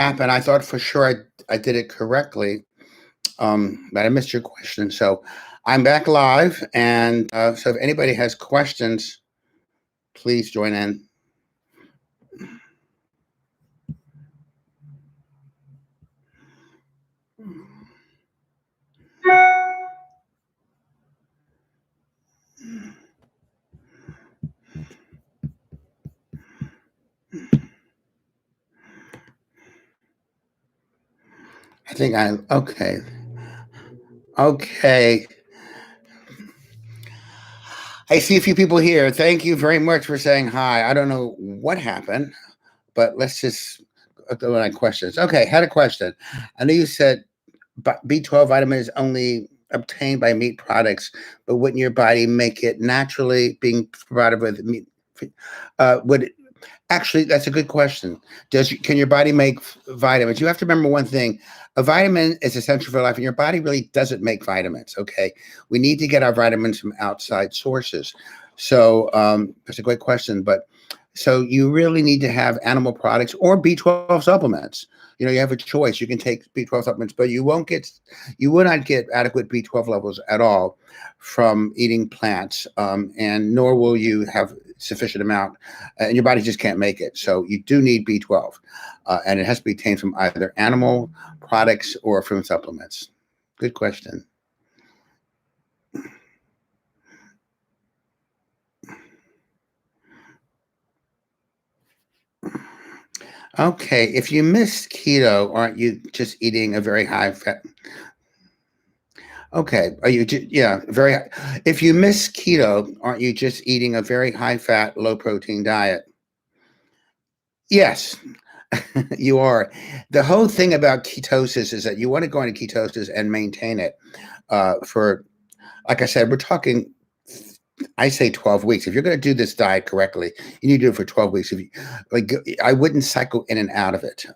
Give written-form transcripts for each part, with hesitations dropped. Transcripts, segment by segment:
app, and I thought for sure I did it correctly, but I missed your question. So I'm back live, and so if anybody has questions, please join in. I think okay. Okay. I see a few people here. Thank you very much for saying hi. I don't know what happened, but let's just go on questions. Okay, had a question. I know you said B12 vitamin is only obtained by meat products, but wouldn't your body make it naturally being provided with meat? Actually, that's a good question. Can your body make vitamins? You have to remember one thing. A vitamin is essential for life, and your body really doesn't make vitamins, okay? We need to get our vitamins from outside sources. So that's a great question. But so you really need to have animal products or B12 supplements. You know, you have a choice. You can take B12 supplements, but you will not get adequate B12 levels at all from eating plants, and nor will you have sufficient amount, and your body just can't make it. So you do need B12, and it has to be obtained from either animal products or from supplements. Good question. Okay, if you miss keto, aren't you just eating a very high fat? Okay, are you? Yeah, very. If you miss keto, aren't you just eating a very high fat, low protein diet? Yes, you are. The whole thing about ketosis is that you want to go into ketosis and maintain it for, like I said, we're talking, I say 12 weeks. If you're going to do this diet correctly, you need to do it for 12 weeks. If you, like, I wouldn't cycle in and out of it.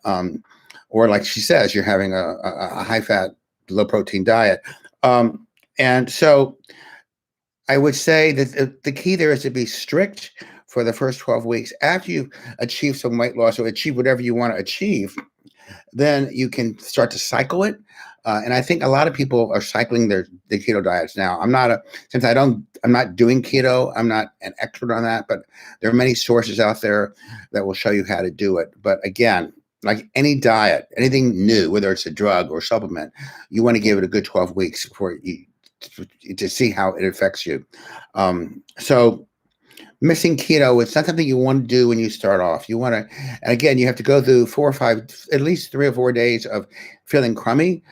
Or like she says, you're having a high fat, low protein diet. And so I would say that the key there is to be strict for the first 12 weeks. After you achieve some weight loss or achieve whatever you want to achieve, then you can start to cycle it. And I think a lot of people are cycling the keto diets now. I'm not doing keto. I'm not an expert on that, but there are many sources out there that will show you how to do it. But again, like any diet, anything new, whether it's a drug or supplement, you want to give it a good 12 weeks before to see how it affects you. So missing keto, it's not something you want to do when you start off. You want to, and again, you have to go through 4 or 5, at least 3 or 4 days of feeling crummy,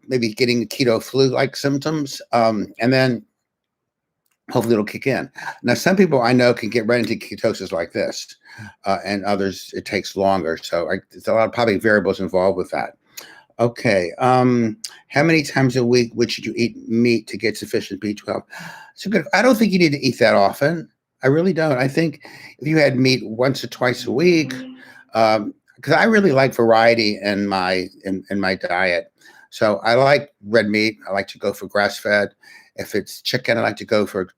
maybe getting keto flu-like symptoms, and then hopefully it'll kick in. Now, some people I know can get right into ketosis like this, and others it takes longer. So there's a lot of probably variables involved with that. Okay, how many times a week should you eat meat to get sufficient B12? So good. I don't think you need to eat that often. I really don't. I think if you had meat once or twice a week, because I really like variety in my diet. So I like red meat. I like to go for grass-fed. If it's chicken, I like to go for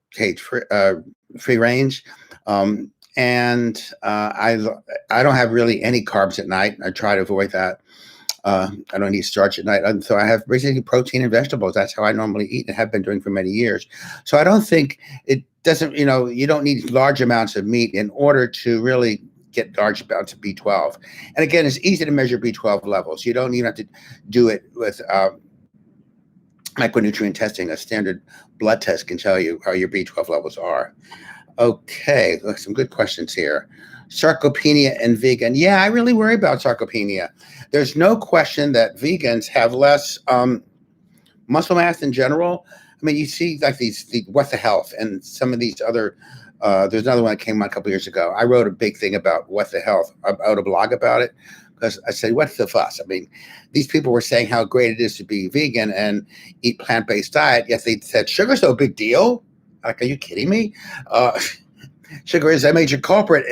free range. And I don't have really any carbs at night. I try to avoid that. I don't eat starch at night. And so I have basically protein and vegetables. That's how I normally eat and have been doing for many years. So I don't think it doesn't, you don't need large amounts of meat in order to really get large amounts of B12. And again, it's easy to measure B12 levels. You don't even have to do it with micronutrient testing. A standard blood test can tell you how your B12 levels are. Okay, some good questions here. Sarcopenia and vegan. Yeah, I really worry about sarcopenia. There's no question that vegans have less muscle mass in general. I mean, you see like the Heart Health and some of these other, there's another one that came out a couple years ago. I wrote a big thing about Heart Health. I wrote a blog about it because I said, what the fuss? I mean, these people were saying how great it is to be vegan and eat plant-based diet, yet they said, sugar's no big deal. Like, are you kidding me? Sugar is a major culprit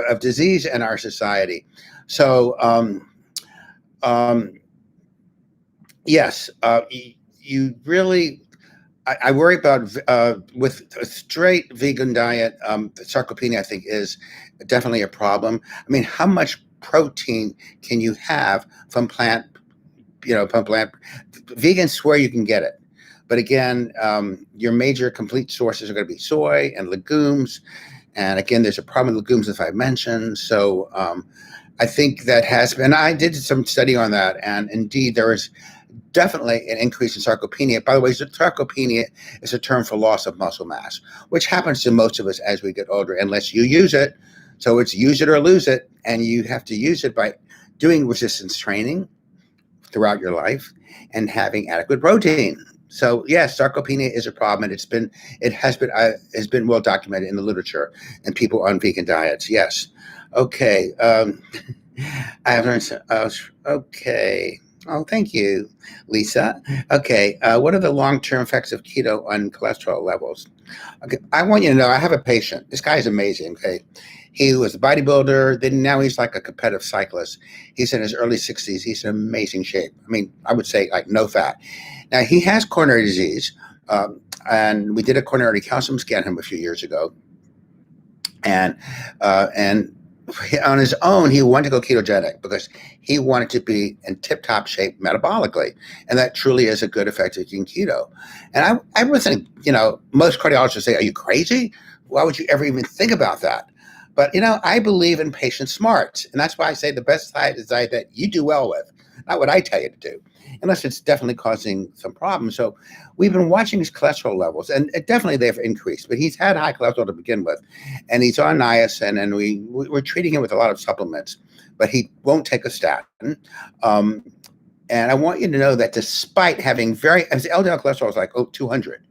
of disease in our society. So, yes, you really, I worry about with a straight vegan diet, sarcopenia, I think, is definitely a problem. I mean, how much protein can you have from plant, from plant? Vegans swear you can get it. But again, your major complete sources are going to be soy and legumes. And again, there's a problem with legumes, as I mentioned. So I think that has been, I did some study on that. And indeed, there is definitely an increase in sarcopenia. By the way, sarcopenia is a term for loss of muscle mass, which happens to most of us as we get older, unless you use it. So it's use it or lose it. And you have to use it by doing resistance training throughout your life and having adequate protein. So yes, sarcopenia is a problem, and it has been well documented in the literature and people on vegan diets. Yes. Okay. I have learned. Okay. Oh, thank you, Lisa. Okay. What are the long-term effects of keto on cholesterol levels? Okay. I want you to know, I have a patient. This guy is amazing. Okay. He was a bodybuilder. Then now he's like a competitive cyclist. He's in his early 60s. He's in amazing shape. I mean, I would say like no fat. Now he has coronary disease, and we did a coronary calcium scan him a few years ago. And on his own, he wanted to go ketogenic because he wanted to be in tip-top shape metabolically, and that truly is a good effect of eating keto. And I would think, most cardiologists say, "Are you crazy? Why would you ever even think about that?" But I believe in patient smarts, and that's why I say the best diet is a diet that you do well with, not what I tell you to do, unless it's definitely causing some problems. So we've been watching his cholesterol levels, and definitely they've increased, but he's had high cholesterol to begin with, and he's on niacin, and we're treating him with a lot of supplements, but he won't take a statin. And I want you to know that despite having his LDL cholesterol is like 200,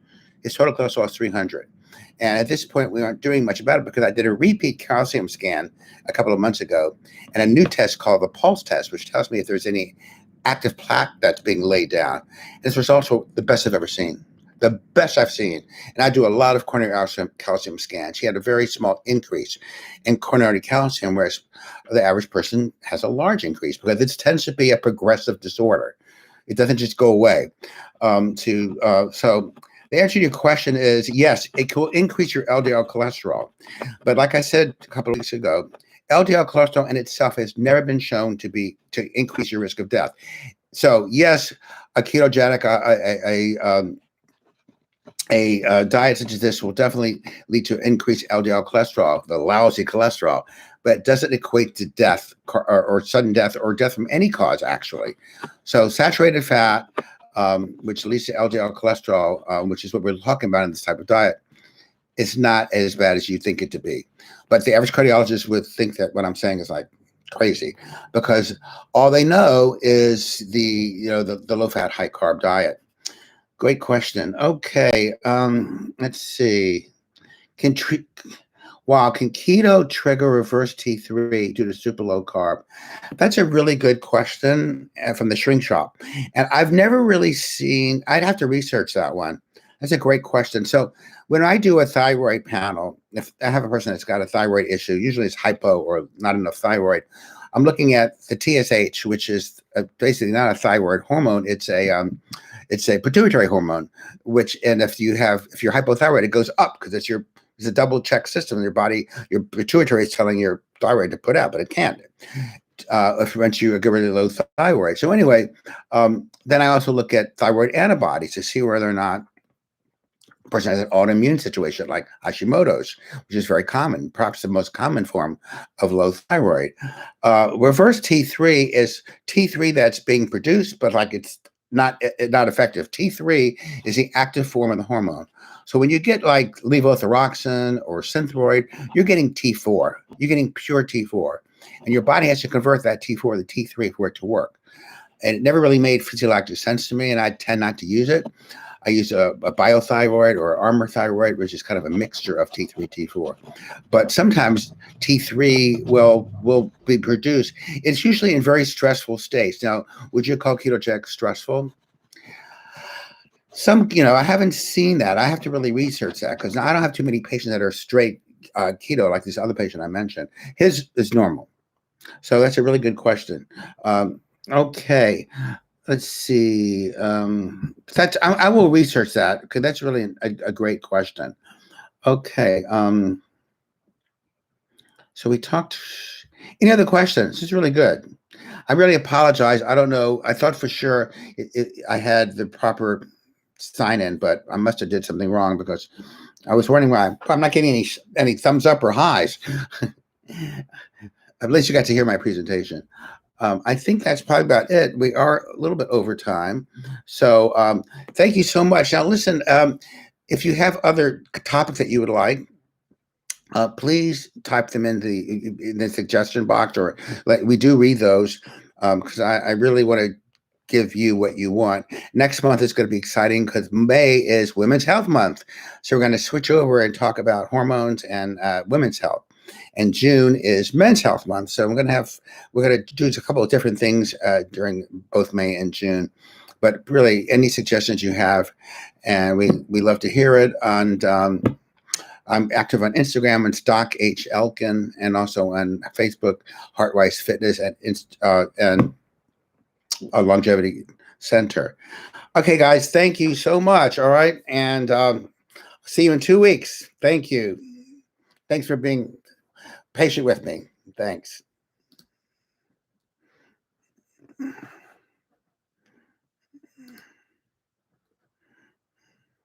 his total cholesterol is 300. And at this point, we aren't doing much about it because I did a repeat calcium scan a couple of months ago and a new test called the pulse test, which tells me if there's any active plaque that's being laid down. His results were the best I've ever seen, the best I've seen. And I do a lot of coronary calcium scans. He had a very small increase in coronary calcium, whereas the average person has a large increase because this tends to be a progressive disorder. It doesn't just go away. So the answer to your question is yes, it will increase your LDL cholesterol. But like I said a couple of weeks ago, LDL cholesterol in itself has never been shown to increase your risk of death. So yes, a ketogenic, a diet such as this will definitely lead to increased LDL cholesterol, the lousy cholesterol, but it doesn't equate to death or sudden death or death from any cause, actually. So saturated fat, which leads to LDL cholesterol, which is what we're talking about in this type of diet, is not as bad as you think it to be. But the average cardiologist would think that what I'm saying is like crazy because all they know is the low-fat, high-carb diet. Great question. Okay, let's see. Can keto trigger reverse T3 due to super low carb? That's a really good question from the shrink shop. And I've never really seen, I'd have to research that one. That's a great question. So when I do a thyroid panel, if I have a person that's got a thyroid issue, usually it's hypo or not enough thyroid, I'm looking at the TSH, which is basically not a thyroid hormone. It's a pituitary hormone, and if you're hypothyroid, it goes up because it's a double check system in your body. Your pituitary is telling your thyroid to put out, but it can't. Once you get really low thyroid. So anyway, then I also look at thyroid antibodies to see whether or not a person has an autoimmune situation like Hashimoto's, which is very common, perhaps the most common form of low thyroid. Reverse T3 is T3 that's being produced, but like it's not effective. T3 is the active form of the hormone. So when you get like levothyroxine or Synthroid, you're getting T4. You're getting pure T4. And your body has to convert that T4 to T3 for it to work. And it never really made physiologic sense to me, and I tend not to use it. I use a biothyroid or armor thyroid, which is kind of a mixture of T3, T4. But sometimes T3 will be produced. It's usually in very stressful states. Now, would you call ketogenic stressful? I haven't seen that. I have to really research that because I don't have too many patients that are straight keto like this other patient I mentioned. His is normal. So that's a really good question. Okay. Let's see. I will research that because that's really a great question. Okay. So we talked. Any other questions? This is really good. I really apologize. I don't know. I thought for sure I had the proper sign in, but I must have did something wrong because I was wondering why I'm not getting any thumbs up or highs. At least you got to hear my presentation. I think that's probably about it. We are a little bit over time. So thank you so much. Now, listen, if you have other topics that you would like, please type them in the suggestion box, or we do read those because I really want to give you what you want. Next month is going to be exciting because May is Women's Health Month. So we're going to switch over and talk about hormones and women's health. And June is Men's Health Month. So we're going to do a couple of different things during both May and June. But really, any suggestions you have, and we love to hear it. And I'm active on Instagram and 𝗪𝐷 Elkin, and also on Facebook, Heart-Wise Fitness and a Longevity Center. Okay, guys, thank you so much. All right, and see you in 2 weeks. Thank you. Thanks for being patient with me. Thanks.